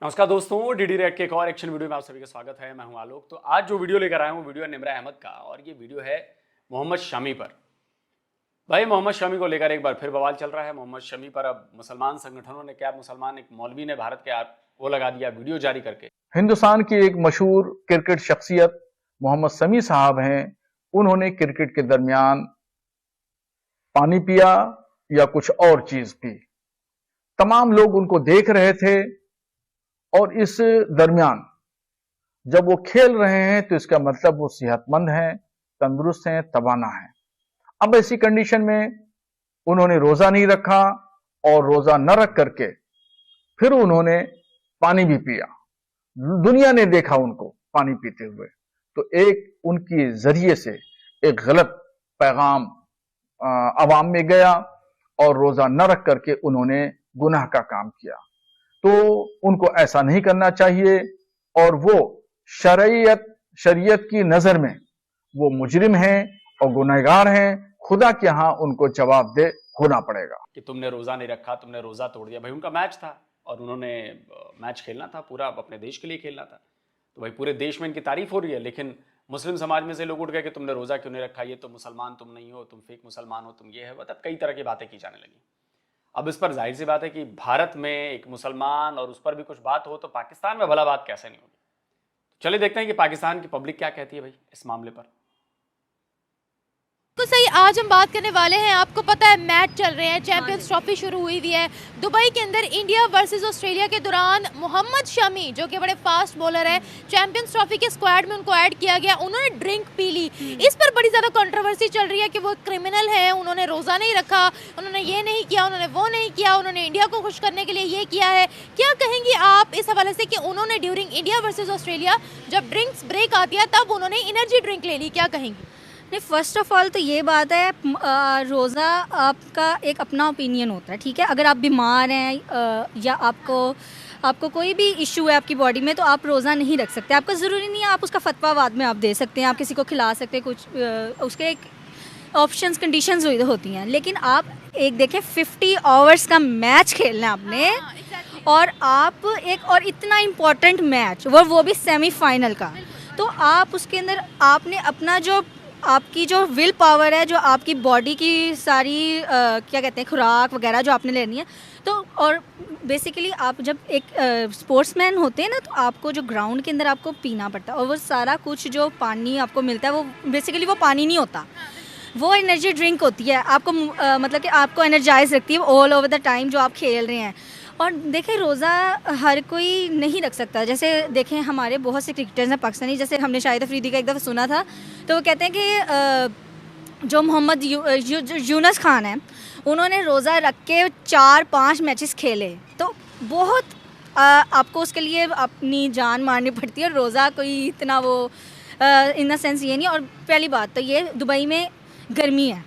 नमस्कार दोस्तों, DD red के एक और एक्शन वीडियो में आप सभी का स्वागत है। मैं हूं आलोक। तो आज जो वीडियो लेकर आया हूं वीडियो है निमरा अहमद का, और ये वीडियो है मोहम्मद शमी पर। भाई मोहम्मद शमी को लेकर एक बार फिर बवाल चल रहा है। मोहम्मद शमी पर अब मुसलमान संगठनों ने क्या, मुसलमान एक मौलवी ने भारत के वो लगा दिया वीडियो जारी करके। हिंदुस्तान की एक मशहूर क्रिकेट शख्सियत मोहम्मद शमी साहब हैं। उन्होंने क्रिकेट के दरमियान पानी पिया या कुछ और चीज पी। तमाम लोग उनको देख रहे थे और इस दरमियान जब वो खेल रहे हैं तो इसका मतलब वो सेहतमंद हैं, तंदुरुस्त हैं, तवाना हैं। अब ऐसी कंडीशन में उन्होंने रोजा नहीं रखा और रोजा न रख करके फिर उन्होंने पानी भी पिया। दुनिया ने देखा उनको पानी पीते हुए, तो एक उनके जरिए से एक गलत पैगाम अवाम में गया और रोजा न रख करके उन्होंने गुनाह का काम किया। तो उनको ऐसा नहीं करना चाहिए और वो शरीयत की नजर में वो मुजरिम हैं और गुनहगार हैं। खुदा के यहां उनको जवाबदेह होना पड़ेगा कि तुमने रोजा नहीं रखा, तुमने रोजा तोड़ दिया। भाई उनका मैच था और उन्होंने मैच खेलना था, पूरा अपने देश के लिए खेलना था। तो भाई पूरे देश में इनकी तारीफ हो रही है, लेकिन मुस्लिम समाज में से लोग उठ गए कि तुमने रोजा क्यों नहीं रखा, ये तो मुसलमान तुम नहीं हो, तुम फेक मुसलमान हो, तुम ये है। मतलब कई तरह की बातें की जाने लगी। अब इस पर जाहिर सी बात है कि भारत में एक मुसलमान और उस पर भी कुछ बात हो तो पाकिस्तान में भला बात कैसे नहीं होगी। तो चलिए देखते हैं कि पाकिस्तान की पब्लिक क्या कहती है भाई इस मामले पर। तो सही, आज हम बात करने वाले हैं। आपको पता है मैच चल रहे हैं, चैंपियंस ट्रॉफी शुरू हुई हुई है दुबई के अंदर। इंडिया वर्सेस ऑस्ट्रेलिया के दौरान मोहम्मद शमी जो कि बड़े फास्ट बॉलर है, चैंपियंस ट्रॉफी के स्क्वाड में उनको ऐड किया गया। उन्होंने ड्रिंक पी ली। इस पर बड़ी ज़्यादा कंट्रोवर्सी चल रही है कि वो क्रिमिनल है, उन्होंने रोज़ा नहीं रखा, उन्होंने ये नहीं किया, उन्होंने वो नहीं किया, उन्होंने इंडिया को खुश करने के लिए ये किया है। क्या कहेंगे आप इस हवाले से कि उन्होंने ड्यूरिंग इंडिया वर्सेज ऑस्ट्रेलिया जब ड्रिंक्स ब्रेक आती है तब उन्होंने एनर्जी ड्रिंक ले ली, क्या कहेंगे? नहीं, फ़र्स्ट ऑफ़ ऑल तो ये बात है, रोज़ा आपका एक अपना ओपिनियन होता है, ठीक है। अगर आप बीमार हैं या आपको कोई भी इशू है आपकी बॉडी में, तो आप रोज़ा नहीं रख सकते। आपका ज़रूरी नहीं है, आप उसका फतवा बाद में आप दे सकते हैं, आप किसी को खिला सकते हैं, कुछ उसके एक ऑप्शंस कंडीशंस होती हैं। लेकिन आप एक देखें, 50 आवर्स का मैच खेलना है आपने, और आप एक और इतना इम्पॉर्टेंट मैच, वो भी सेमीफाइनल का, तो आप उसके अंदर आपने अपना जो आपकी जो विल पावर है, जो आपकी बॉडी की सारी क्या कहते हैं खुराक वगैरह जो आपने लेनी है, तो और बेसिकली आप जब एक स्पोर्ट्समैन होते हैं ना, तो आपको जो ग्राउंड के अंदर आपको पीना पड़ता है, और वो सारा कुछ जो पानी आपको मिलता है वो बेसिकली वो पानी नहीं होता, वो एनर्जी ड्रिंक होती है। आपको मतलब कि आपको एनर्जाइज रखती है ऑल ओवर द टाइम जो आप खेल रहे हैं। और देखें, रोज़ा हर कोई नहीं रख सकता। जैसे देखें, हमारे बहुत से क्रिकेटर्स हैं पाकिस्तानी, जैसे हमने शाहिद अफरीदी का एक दफ़ा सुना था, तो वो कहते हैं कि जो मोहम्मद यूनुस खान है, उन्होंने रोज़ा रख के 4-5 मैचेस खेले। तो बहुत आपको उसके लिए अपनी जान मारनी पड़ती है। रोज़ा कोई इतना वो इन द सेंस ये नहीं। और पहली बात तो ये, दुबई में गर्मी है,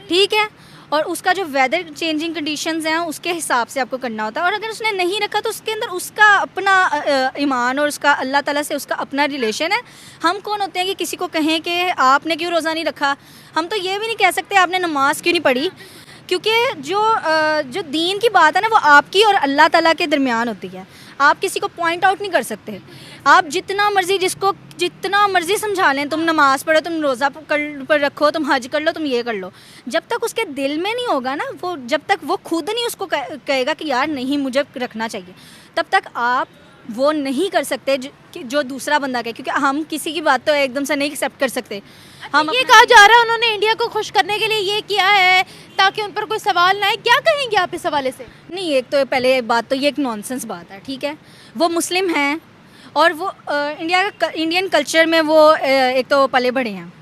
ठीक है, और उसका जो वेदर चेंजिंग कंडीशंस हैं उसके हिसाब से आपको करना होता है। और अगर उसने नहीं रखा तो उसके अंदर उसका अपना ईमान और उसका अल्लाह ताला से उसका अपना रिलेशन है। हम कौन होते हैं कि किसी को कहें कि आपने क्यों रोज़ा नहीं रखा। हम तो ये भी नहीं कह सकते आपने नमाज क्यों नहीं पढ़ी, क्योंकि जो दीन की बात है ना, वो आपकी और अल्लाह ताला के दरमियान होती है। आप किसी को पॉइंट आउट नहीं कर सकते। आप जितना मर्जी समझा लें, तुम नमाज़ पढ़ो, तुम रोज़ा पर रखो, तुम हज कर लो, तुम ये कर लो, जब तक उसके दिल में नहीं होगा ना, वो जब तक वो खुद नहीं उसको कहेगा कि यार नहीं मुझे रखना चाहिए, तब तक आप वो नहीं कर सकते जो दूसरा बंदा कहे। क्योंकि हम किसी की बात तो एकदम से नहीं एक्सेप्ट कर सकते। हम ये कहा जा रहा है उन्होंने इंडिया को खुश करने के लिए ये किया है ताकि उन पर कोई सवाल ना आए। क्या कहेंगे आप इस हवाले से? नहीं, एक तो पहले बात तो ये एक नॉनसेंस बात है, ठीक है। वो मुस्लिम हैं और वो इंडियन कल्चर में वो एक तो पले बढ़े हैं,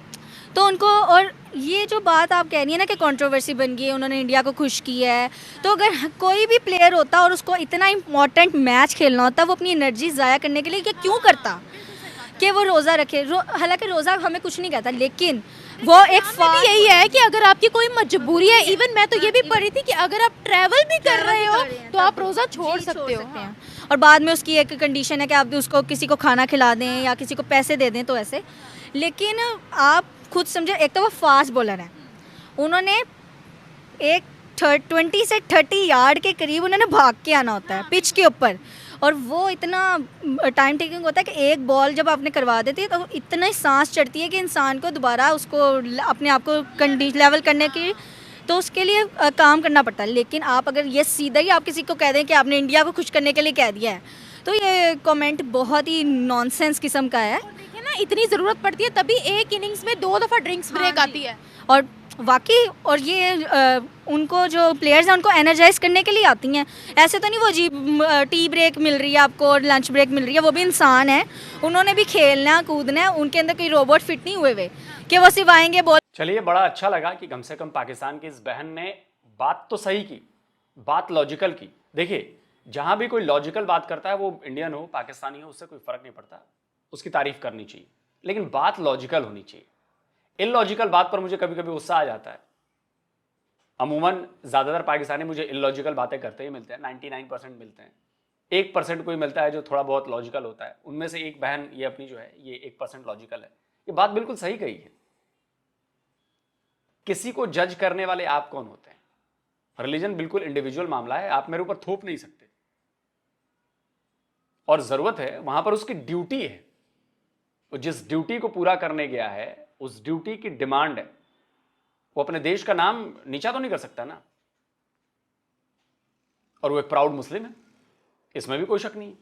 तो उनको, और ये जो बात आप कह रही है ना कि कंट्रोवर्सी बन गई है, उन्होंने इंडिया को खुश किया है, तो अगर कोई भी प्लेयर होता और उसको इतना इम्पॉर्टेंट मैच खेलना होता, वो अपनी एनर्जी ज़ाया करने के लिए क्यों करता कि वो रोज़ा रखे। हालांकि रोज़ा हमें कुछ नहीं कहता, लेकिन वो एक भी यही है कि अगर आपकी कोई मजबूरी है, इवन मैं तो ये भी पढ़ी थी कि अगर आप ट्रैवल भी कर रहे हो तो आप रोज़ा छोड़ सकते हो। और बाद में उसकी एक कंडीशन है कि आप उसको किसी को खाना खिला दें या किसी को पैसे दे दें, तो ऐसे। लेकिन आप खुद समझे, एक तो वो फास्ट बॉलर है, उन्होंने एक 20 से 30 यार्ड के करीब उन्होंने भाग के आना होता है पिच के ऊपर, और वो इतना टाइम टेकिंग होता है कि एक बॉल जब आपने करवा देती है तो इतना ही सांस चढ़ती है कि इंसान को दोबारा उसको अपने आप को लेवल करने की, तो उसके लिए काम करना पड़ता है। लेकिन आप अगर ये सीधा ही आप किसी को कह दें कि आपने इंडिया को खुश करने के लिए कह दिया है, तो ये कमेंट बहुत ही नॉनसेंस किस्म का है। देखिए ना, इतनी ज़रूरत पड़ती है तभी एक इनिंग्स में 2 दफ़ा ड्रिंक्स ब्रेक आती है। और वाकई, और ये उनको जो प्लेयर्स हैं उनको एनर्जाइज करने के लिए आती हैं, ऐसे तो नहीं वो जी टी ब्रेक मिल रही है आपको और लंच ब्रेक मिल रही है, वो भी इंसान है, उन्होंने भी खेलना कूदना है, उनके अंदर कोई रोबोट फिट नहीं हुए हुए कि वो सिर्फ आएंगे बॉल। चलिए, बड़ा अच्छा लगा कि कम से कम पाकिस्तान की इस बहन ने बात तो सही की, बात लॉजिकल की। देखिए, जहां भी कोई लॉजिकल बात करता है, वो इंडियन हो पाकिस्तानी हो, उससे कोई फर्क नहीं पड़ता, उसकी तारीफ करनी चाहिए, लेकिन बात लॉजिकल होनी चाहिए। इलॉजिकल बात पर मुझे कभी कभी गुस्सा आ जाता है। अमूमन ज़्यादातर पाकिस्तानी मुझे इलॉजिकल बातें करते ही मिलते हैं, 99% मिलते हैं। 1% कोई मिलता है जो थोड़ा बहुत लॉजिकल होता है, उनमें से एक बहन ये अपनी जो है ये 1% लॉजिकल है। ये बात बिल्कुल सही कही है। किसी को जज करने वाले आप कौन होते हैं? रिलीजन बिल्कुल इंडिविजुअल मामला है, आप मेरे ऊपर थोप नहीं सकते। और ज़रूरत है वहां पर उसकी ड्यूटी है, वो जिस ड्यूटी को पूरा करने गया है उस ड्यूटी की डिमांड है। वो अपने देश का नाम नीचा तो नहीं कर सकता ना, और वो एक प्राउड मुस्लिम है, इसमें भी कोई शक नहीं है।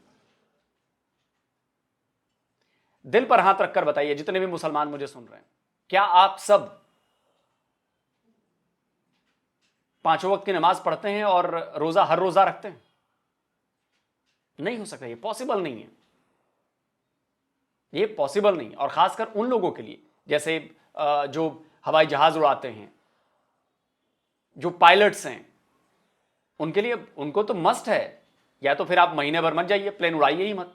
दिल पर हाथ रखकर बताइए, जितने भी मुसलमान मुझे सुन रहे हैं, क्या आप सब 5 वक्त की नमाज पढ़ते हैं और रोजा हर रोजा रखते हैं? नहीं हो सकता, ये पॉसिबल नहीं है, ये पॉसिबल नहीं। और खासकर उन लोगों के लिए जैसे जो हवाई जहाज उड़ाते हैं, जो पायलट्स हैं, उनके लिए, उनको तो मस्ट है। या तो फिर आप महीने भर मत जाइए, प्लेन उड़ाइए ही मत,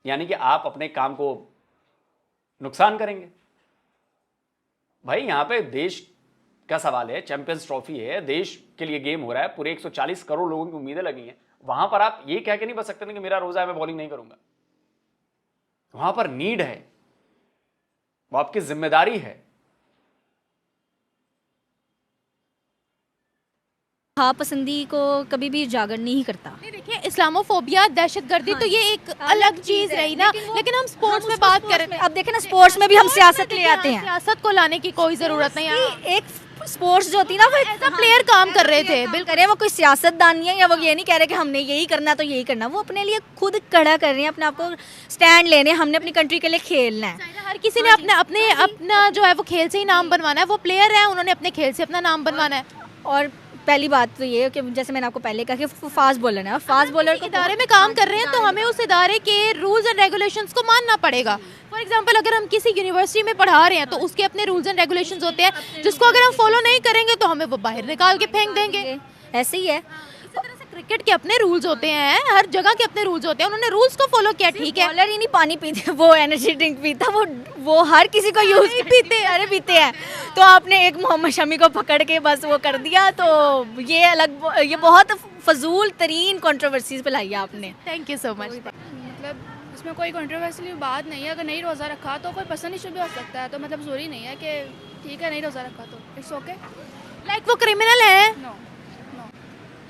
यानी कि आप अपने काम को नुकसान करेंगे। भाई यहां पे देश का सवाल है, चैंपियंस ट्रॉफी है, देश के लिए गेम हो रहा है, पूरे 140 करोड़ लोगों की उम्मीदें लगी हैं। वहां पर आप ये कह के नहीं बच सकते कि मेरा रोजा है, मैं बॉलिंग नहीं करूंगा। वहां पर नीड है, वो आपकी जिम्मेदारी है। हाँ, पसंदी को कभी भी उजागर नहीं करता। नहीं, देखिए, इस्लामोफोबिया, दहशतगर्दी तो ये एक अलग चीज रही ना, लेकिन हम स्पोर्ट्स में बात कर रहे हैं। अब देखें ना, स्पोर्ट्स में भी हम सियासत ले आते हैं। सियासत को लाने की कोई जरूरत नहीं है। एक स्पोर्ट्स जो होती है ना, वो एज अ प्लेयर काम कर रहे थे, बिल्कुल करे, वो कोई सियासतदान नहीं है, या वो ये नहीं कह रहे कि हमने यही करना तो यही करना। वो अपने लिए खुद खड़ा कर रहे हैं, अपने आप को स्टैंड ले रहे हैं, हमने अपनी कंट्री के लिए खेलना है। हर किसी ने अपना जो है वो खेल से ही नाम बनवाना है। वो प्लेयर है, उन्होंने अपने खेल से अपना नाम बनवाना है। और पहली बात तो ये है कि जैसे मैंने आपको पहले कहा कि फास्ट बॉलर है, और फास्ट बॉलर को इदारे में काम कर रहे हैं तो हमें उस इदारे के रूल्स एंड रेगुलेशंस को मानना पड़ेगा। फॉर एग्जांपल, अगर हम किसी यूनिवर्सिटी में पढ़ा रहे हैं तो उसके अपने रूल्स एंड रेगुलेशंस होते हैं, जिसको अगर हम फॉलो नहीं करेंगे तो हमें वो बाहर निकाल के फेंक देंगे। ऐसे ही है। इसी तरह से क्रिकेट के अपने रूल्स होते हैं, हर जगह के अपने रूल्स होते हैं, उन्होंने रूल्स को फॉलो किया, ठीक है। बॉलर ही नहीं पानी पीते, वो एनर्जी ड्रिंक पीता, वो हर किसी को यूज पीते, अरे पीते हैं। तो आपने एक मोहम्मद शमी को पकड़ के बस वो कर दिया, तो ये अलग, ये बहुत फजूल तरीन कंट्रोवर्सीज फैलाई आपने। Thank you so much. मतलब इसमें कोई कंट्रोवर्सी बात नहीं है। अगर नहीं रोज़ा रखा तो कोई पर्सनल इशू भी हो सकता है, तो मतलब ज़रूरी नहीं है कि ठीक है नहीं रोज़ा रखा तो इट्स ओके। लाइक वो क्रिमिनल है? नो नो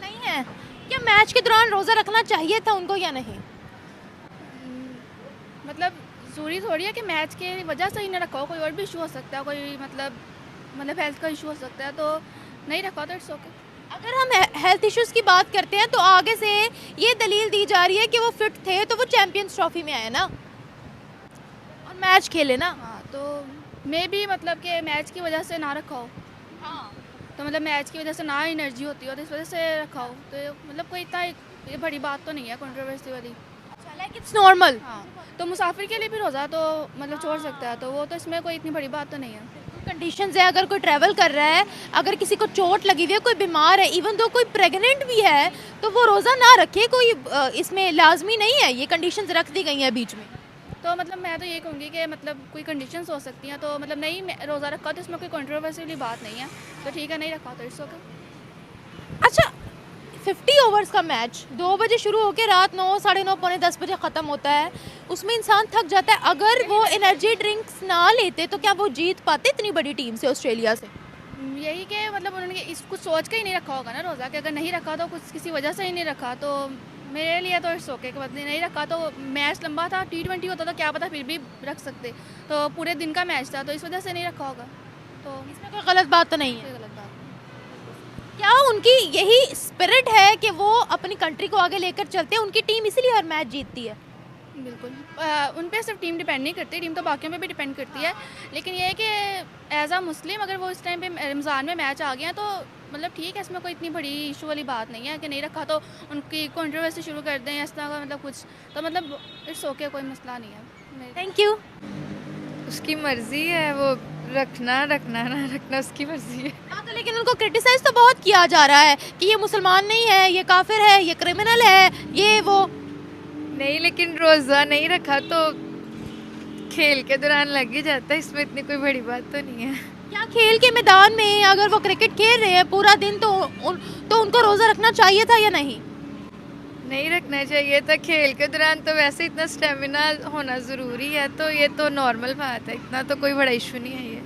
नहीं है। क्या मैच के दौरान रोजा रखना चाहिए था उनको या नहीं? मतलब ज़रूरी थोड़ी है कि मैच के वजह से ही ना रखा हो, कोई और भी इशू हो सकता है, कोई मतलब हेल्थ का इशू हो सकता है, तो नहीं रखा तो इट्स ओके। अगर हम हेल्थ इश्यूज की बात करते हैं तो आगे से ये दलील दी जा रही है कि वो फिट थे तो वो चैंपियंस ट्रॉफी में आए ना और मैच खेले ना। हाँ, तो मे भी मतलब कि मैच की वजह से ना रखा हो। हाँ, तो मतलब मैच की वजह से ना एनर्जी होती हो तो इस वजह से रखा हो, तो मतलब कोई इतना ये बड़ी बात तो नहीं है कंट्रोवर्सी वाली। Like it's normal. हाँ, तो मुसाफिर के लिए भी रोज़ा तो मतलब छोड़ सकता है, तो वो तो इसमें कोई इतनी बड़ी बात तो नहीं है। कंडीशंस है, अगर कोई ट्रैवल कर रहा है, अगर किसी को चोट लगी हुई है, कोई बीमार है, इवन दो कोई प्रेग्नेंट भी है, तो वो रोज़ा ना रखे, कोई इसमें लाजमी नहीं है। ये कंडीशंस रख दी गई हैं बीच में। तो मतलब मैं तो ये कहूँगी कि मतलब कोई कंडीशंस हो सकती हैं, तो मतलब नहीं रोज़ा रखा तो इसमें कोई कंट्रोवर्सी वाली बात नहीं है, तो ठीक है नहीं रखा तो इट्स ओके। अच्छा, 50 ओवर्स का मैच 2 बजे शुरू होकर रात 9, साढ़े 9, पौने 10 बजे ख़त्म होता है, उसमें इंसान थक जाता है। अगर वो एनर्जी ड्रिंक्स ना लेते तो क्या वो जीत पाते इतनी बड़ी टीम से, ऑस्ट्रेलिया से? यही कि मतलब उन्होंने इस कुछ सोच के ही नहीं रखा होगा ना रोज़ा, कि अगर नहीं रखा तो कुछ किसी वजह से ही नहीं रखा, तो मेरे लिए तो इट्स ओके कि मतलब नहीं रखा। तो मैच लंबा था, T20 होता तो क्या पता फिर भी रख सकते, तो पूरे दिन का मैच था, तो इस वजह से नहीं रखा होगा। तो इसमें कोई गलत बात तो नहीं है। कोई गलत बात नहीं। क्या उनकी यही स्पिरिट है कि वो अपनी कंट्री को आगे लेकर चलते हैं, उनकी टीम इसीलिए हर मैच जीतती है? बिल्कुल उन पे सिर्फ टीम डिपेंड नहीं करती, टीम तो बाकियों पे भी डिपेंड करती है, लेकिन ये है कि एज अ मुस्लिम अगर वो इस टाइम पे रमज़ान में मैच आ गया तो मतलब ठीक है, इसमें कोई इतनी बड़ी इशू वाली बात नहीं है कि नहीं रखा तो उनकी कंट्रोवर्सी शुरू कर दें इस तरह का, मतलब कुछ तो मतलब इट्स ओके, कोई मसला नहीं है। Thank you. उसकी मर्जी है, वो रखना ना रखना उसकी मर्जी है। हाँ, तो लेकिन उनको क्रिटिसाइज तो बहुत किया जा रहा है कि ये मुसलमान नहीं है, ये काफिर है, ये क्रिमिनल है, ये वो। नहीं, लेकिन रोज़ा नहीं रखा तो खेल के दौरान लग ही जाता है, इसमें इतनी कोई बड़ी बात तो नहीं है। क्या खेल के मैदान में अगर वो क्रिकेट खेल रहे हैं पूरा दिन तो उनको रोजा रखना चाहिए था या नहीं? नहीं रखना चाहिए था, खेल के दौरान तो वैसे इतना स्टेमिना होना ज़रूरी है, तो ये तो नॉर्मल बात है, इतना तो कोई बड़ा इशू नहीं है ये।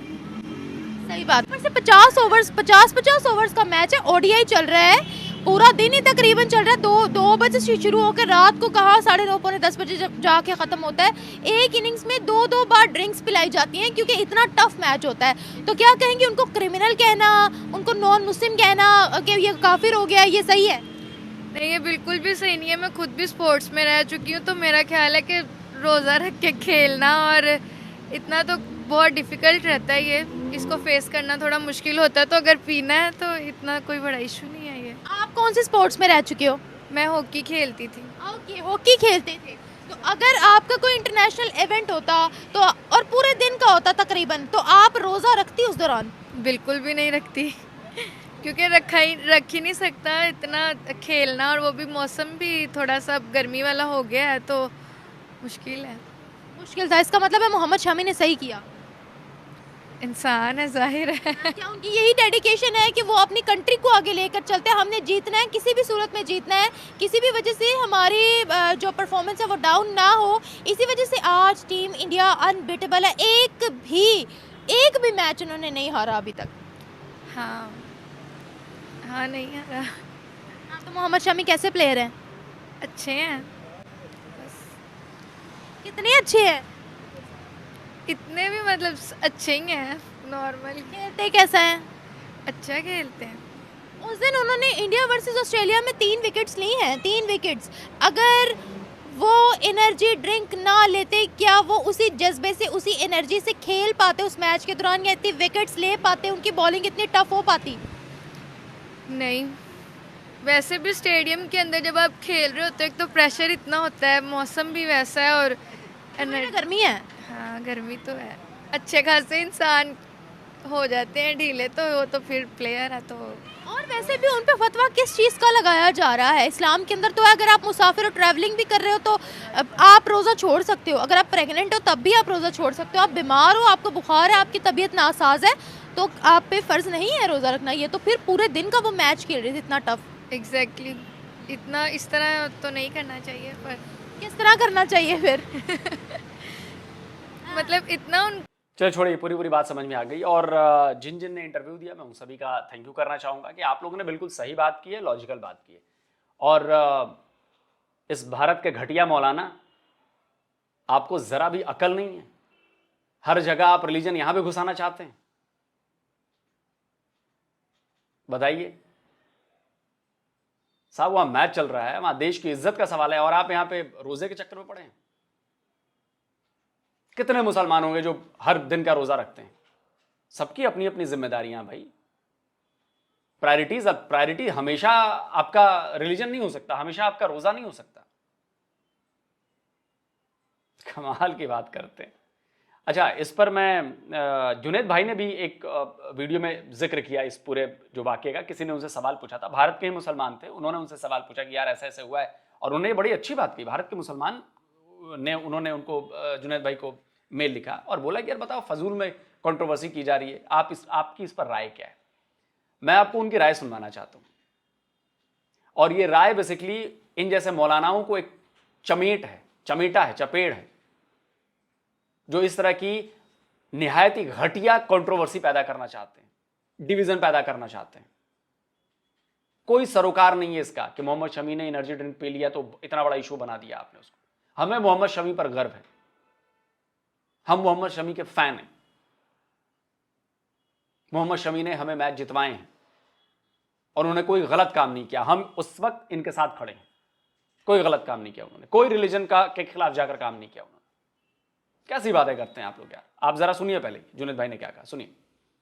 सही बात। वैसे 50 ओवर्स का मैच है, ओडीआई चल रहा है, पूरा दिन ही तकरीबन चल रहा है। 2 बजे से शुरू होकर रात को कहा 9:30 पौने 10 बजे जब जाके ख़त्म होता है। एक इनिंग्स में 2 बार ड्रिंक्स पिलाई जाती हैं क्योंकि इतना टफ मैच होता है। तो क्या कहेंगे, उनको क्रिमिनल कहना, उनको नॉन मुस्लिम कहना कि ये काफिर हो गया, ये सही है? नहीं, ये बिल्कुल भी सही नहीं है। मैं खुद भी स्पोर्ट्स में रह चुकी हूँ, तो मेरा ख्याल है कि रोज़ा रख के खेलना और इतना तो बहुत डिफ़िकल्ट रहता है, ये इसको फेस करना थोड़ा मुश्किल होता है। तो अगर पीना है तो इतना कोई बड़ा इशू नहीं है ये। आप कौन से स्पोर्ट्स में रह चुके हो? मैं हॉकी खेलती थी। ओके, हॉकी खेलते थे। तो अगर आपका कोई इंटरनेशनल इवेंट होता तो और पूरे दिन का होता तकरीबन, तो आप रोज़ा रखती उस दौरान? बिल्कुल भी नहीं रखती क्योंकि रख ही नहीं सकता इतना खेलना, और वो भी मौसम भी थोड़ा सा गर्मी वाला हो गया है, तो मुश्किल है। मुश्किल था, इसका मतलब है मोहम्मद शमी ने सही किया। इंसान है, जाहिर है। क्या उनकी यही डेडिकेशन है कि वो अपनी कंट्री को आगे लेकर चलते हैं? हमने जीतना है, किसी भी सूरत में जीतना है, किसी भी वजह से हमारी जो परफॉर्मेंस है वो डाउन ना हो। इसी वजह से आज टीम इंडिया अनबीटेबल है, एक भी मैच उन्होंने नहीं हारा अभी तक। हाँ नहीं आ रहा। हाँ, तो मोहम्मद शमी कैसे प्लेयर हैं? अच्छे हैं, कितने अच्छे हैं? इतने भी मतलब अच्छे ही हैं, नॉर्मल। खेलते कैसा है? अच्छा खेलते हैं। उस दिन उन्होंने इंडिया वर्सेस ऑस्ट्रेलिया में 3 विकेट्स ली हैं, 3 विकेट्स। अगर वो एनर्जी ड्रिंक ना लेते, क्या वो उसी जज्बे से, उसी एनर्जी से खेल पाते उस मैच के दौरान, या इतनी विकेट्स ले पाते, उनकी बॉलिंग इतनी टफ हो पाती? नहीं, वैसे भी स्टेडियम के अंदर जब आप खेल रहे होते हो, एक तो प्रेशर इतना होता है, मौसम भी वैसा है, और गर्मी है। हाँ, गर्मी तो है। अच्छे खासे इंसान हो जाते हैं ढीले, तो वो तो फिर प्लेयर है तो। और वैसे भी उन पे फतवा किस चीज़ का लगाया जा रहा है? इस्लाम के अंदर तो है, अगर आप मुसाफिर और ट्रैवलिंग भी कर रहे हो तो आप रोज़ा छोड़ सकते हो। अगर आप प्रेग्नेंट हो तब भी आप रोज़ा छोड़ सकते हो। आप बीमार हो, आपको बुखार है, आपकी तबीयत नासाज है, तो आप पे फ़र्ज़ नहीं है रोज़ा रखना। ये तो फिर पूरे दिन का वो मैच खेल रहे थे, इतना टफ। एग्जैक्टली, इतना इस तरह तो नहीं करना चाहिए, पर किस तरह करना चाहिए फिर? मतलब इतना उन चलो छोड़िए, पूरी बात समझ में आ गई। और जिन ने इंटरव्यू दिया, मैं उन सभी का थैंक यू करना चाहूँगा कि आप लोगों ने बिल्कुल सही बात की है, लॉजिकल बात की है। और इस भारत के घटिया मौलाना, आपको ज़रा भी अकल नहीं है, हर जगह आप रिलीजन यहाँ पे घुसाना चाहते हैं। बताइए साहब, वहाँ मैच चल रहा है, वहाँ देश की इज्जत का सवाल है, और आप यहाँ पे रोजे के चक्कर में पड़े हैं। कितने मुसलमान होंगे जो हर दिन का रोजा रखते हैं? सबकी अपनी अपनी जिम्मेदारियां भाई। प्रायोरिटी हमेशा आपका रिलीजन नहीं हो सकता, हमेशा आपका रोजा नहीं हो सकता। कमाल की बात करते हैं। अच्छा, इस पर मैं जुनैद भाई ने भी एक वीडियो में जिक्र किया इस पूरे जो वाकये का। किसी ने उनसे सवाल पूछा था, भारत के ही मुसलमान थे, उन्होंने उनसे सवाल पूछा कि यार ऐसा ऐसे हुआ है, और उन्होंने बड़ी अच्छी बात की। भारत के मुसलमान ने उन्होंने उनको जुनैद भाई को मेल लिखा और बोला कि यार बताओ, फजूल में कंट्रोवर्सी की जा रही है, आपकी इस पर राय क्या है? मैं आपको उनकी राय सुनवाना चाहता हूं। और ये राय बेसिकली इन जैसे मौलानाओं को एक चपेट है जो इस तरह की निहायत ही घटिया कंट्रोवर्सी पैदा करना चाहते हैं। डिवीजन पैदा करना चाहते हैं। कोई सरोकार नहीं है इसका कि मोहम्मद शमी ने एनर्जी ड्रिंक पी लिया तो इतना बड़ा इशू बना दिया आपने उसको। हमें मोहम्मद शमी पर गर्व है, हम मोहम्मद शमी के फैन हैं। मोहम्मद शमी ने हमें मैच जितवाए हैं और उन्होंने कोई गलत काम नहीं किया। हम उस वक्त इनके साथ खड़े हैं, कोई गलत काम नहीं किया उन्होंने, कोई रिलीजन के खिलाफ जाकर काम नहीं किया उन्होंने। कैसी बातें करते हैं आप लोग यार। आप जरा सुनिए पहले जुनेद भाई ने क्या कहा, सुनिए।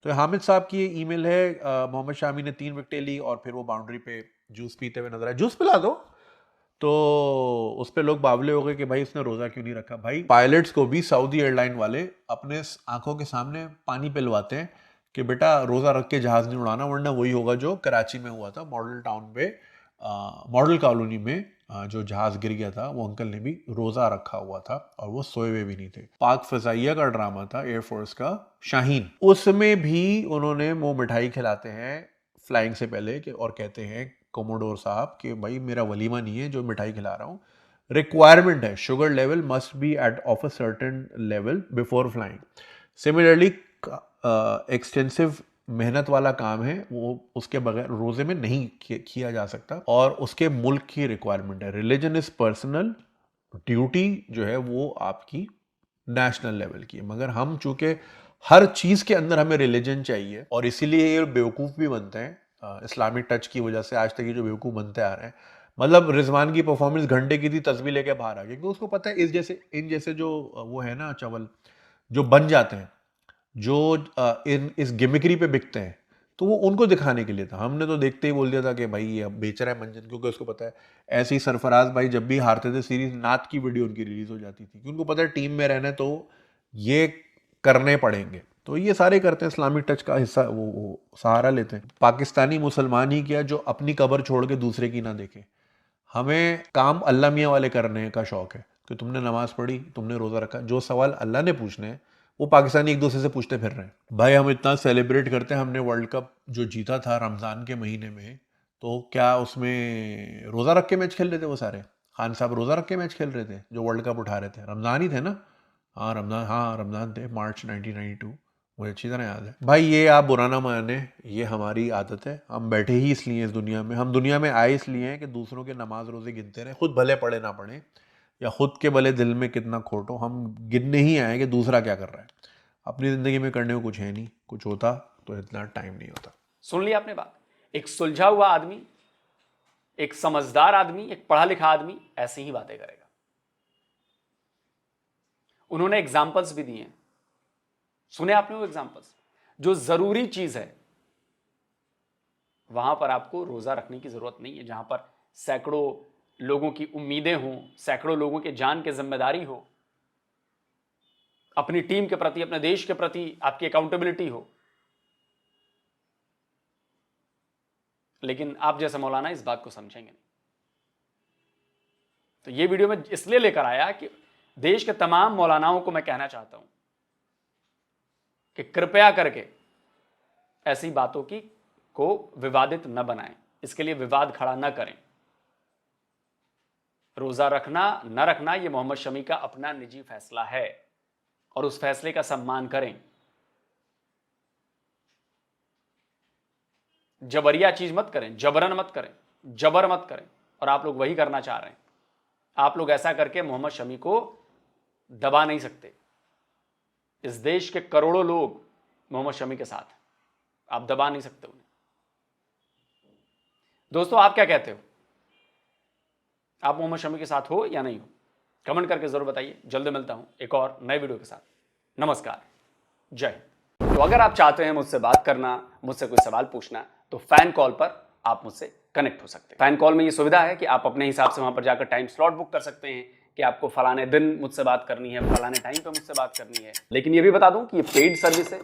तो हामिद साहब की ये ईमेल है, मोहम्मद शामी ने 3 विकेटें ली और फिर वो बाउंड्री पे जूस पीते हुए नजर आए, जूस पिला दो। तो उस पे लोग बावले हो गए कि भाई उसने रोजा क्यों नहीं रखा। भाई पायलट्स को भी सऊदी एयरलाइन वाले अपने आंखों के सामने पानी पिलवाते हैं कि बेटा रोजा रख के जहाज नहीं उड़ाना, वरना वही होगा जो कराची में हुआ था, मॉडल टाउन पे, मॉडल कॉलोनी में जो जहाज गिर गया था, वो अंकल ने भी रोजा रखा हुआ था और वो सोए हुए भी नहीं थे। पाक फजाइया का ड्रामा था एयरफोर्स का शाहीन, उसमें भी उन्होंने मुंह मिठाई खिलाते हैं फ्लाइंग से पहले और कहते हैं कोमोडोर साहब कि भाई मेरा वलीमा नहीं है जो मिठाई खिला रहा हूँ, रिक्वायरमेंट है, sugar level must be at of a certain level before flying. Similarly extensive मेहनत वाला काम है वो उसके बगैर रोजे में नहीं किया जा सकता और उसके मुल्क की रिक्वायरमेंट है। रिलीजन इज पर्सनल, ड्यूटी जो है वो आपकी नेशनल लेवल की है। मगर हम चूंकि हर चीज के अंदर हमें रिलीजन चाहिए और इसीलिए ये बेवकूफ़ भी बनते हैं, इस्लामिक टच की वजह से आज तक ये जो बेवकूफ़ बनते आ रहे हैं। मतलब रिजवान की परफॉर्मेंस घंटे की थी, तस्वीर लेके बाहर आ गई, क्योंकि उसको पता है इन जैसे जो वो है ना चवल जो बन जाते हैं, जो इस गिमिक्री पे बिकते हैं, तो वो उनको दिखाने के लिए था। हमने तो देखते ही बोल दिया था कि भाई ये बेच रहा है मंजन, क्योंकि उसको पता है। ऐसे ही सरफराज भाई जब भी हारते थे सीरीज, नात की वीडियो उनकी रिलीज हो जाती थी, क्योंकि उनको पता है टीम में रहना तो ये करने पड़ेंगे। तो ये सारे करते हैं, इस्लामिक टच का हिस्सा वो सहारा लेते हैं। पाकिस्तानी मुसलमान ही क्या जो अपनी कब्र छोड़ के दूसरे की ना देखे। हमें काम अल्लाह मियाँ वाले करने का शौक है कि तुमने नमाज पढ़ी, तुमने रोज़ा रखा, जो सवाल अल्लाह ने पूछने हैं वो पाकिस्तानी एक दूसरे से पूछते फिर रहे हैं। भाई हम इतना सेलिब्रेट करते हैं, हमने वर्ल्ड कप जो जीता था रमज़ान के महीने में, तो क्या उसमें रोज़ा रख के मैच खेल रहे थे वो सारे? खान साहब रोज़ा रख के मैच खेल रहे थे जो वर्ल्ड कप उठा रहे थे? रमज़ान ही थे ना? हाँ रमज़ान थे, मार्च 1992, मुझे अच्छी तरह याद है। भाई ये आप बुरा ना माने, ये हमारी आदत है। हम बैठे ही इसलिए इस दुनिया में, हम दुनिया में आए इसलिए हैं कि दूसरों के नमाज रोज़े गिनते रहें, खुद भले पढ़े ना पढ़े या खुद के भले दिल में कितना खोट हो, हम गिनने ही आए कि दूसरा क्या कर रहा है। अपनी ज़िंदगी में करने को कुछ है नहीं, कुछ होता तो इतना टाइम नहीं होता। सुन लिया आपने बात। एक सुलझा हुआ आदमी, एक समझदार आदमी, एक पढ़ा लिखा आदमी ऐसी ही बातें करेगा। उन्होंने एग्जाम्पल्स भी दिए हैं, सुने आपने वो एग्जाम्पल्स। जो जरूरी चीज है वहां पर आपको रोजा रखने की जरूरत नहीं है। जहां पर सैकड़ों लोगों की उम्मीदें हों, सैकड़ों लोगों के जान की जिम्मेदारी हो, अपनी टीम के प्रति, अपने देश के प्रति आपकी अकाउंटेबिलिटी हो, लेकिन आप जैसे मौलाना इस बात को समझेंगे नहीं। तो ये वीडियो में इसलिए लेकर आया कि देश के तमाम मौलानाओं को मैं कहना चाहता हूं कि कृपया करके ऐसी बातों को विवादित न बनाएं, इसके लिए विवाद खड़ा न करें। रोजा रखना न रखना यह मोहम्मद शमी का अपना निजी फैसला है और उस फैसले का सम्मान करें। जबरिया चीज मत करें, जबरन मत करें, जबर मत करें। और आप लोग वही करना चाह रहे हैं। आप लोग ऐसा करके मोहम्मद शमी को दबा नहीं सकते। इस देश के करोड़ों लोग मोहम्मद शमी के साथ हैं, आप दबा नहीं सकते उन्हें। दोस्तों आप क्या कहते हो? आप मोहम्मद शमी के साथ हो या नहीं हो? कमेंट करके जरूर बताइए। जल्द मिलता हूं एक और नए वीडियो के साथ। नमस्कार, जय हिंद। तो अगर आप चाहते हैं मुझसे बात करना, मुझसे कोई सवाल पूछना, तो फैन कॉल पर आप मुझसे कनेक्ट हो सकते हैं। फैन कॉल में ये सुविधा है कि आप अपने हिसाब से वहां पर जाकर टाइम स्लॉट बुक कर सकते हैं कि आपको फलाने दिन मुझसे बात करनी है, फलाने टाइम पे मुझसे बात करनी है। लेकिन ये भी बता दूं कि ये पेड सर्विस है।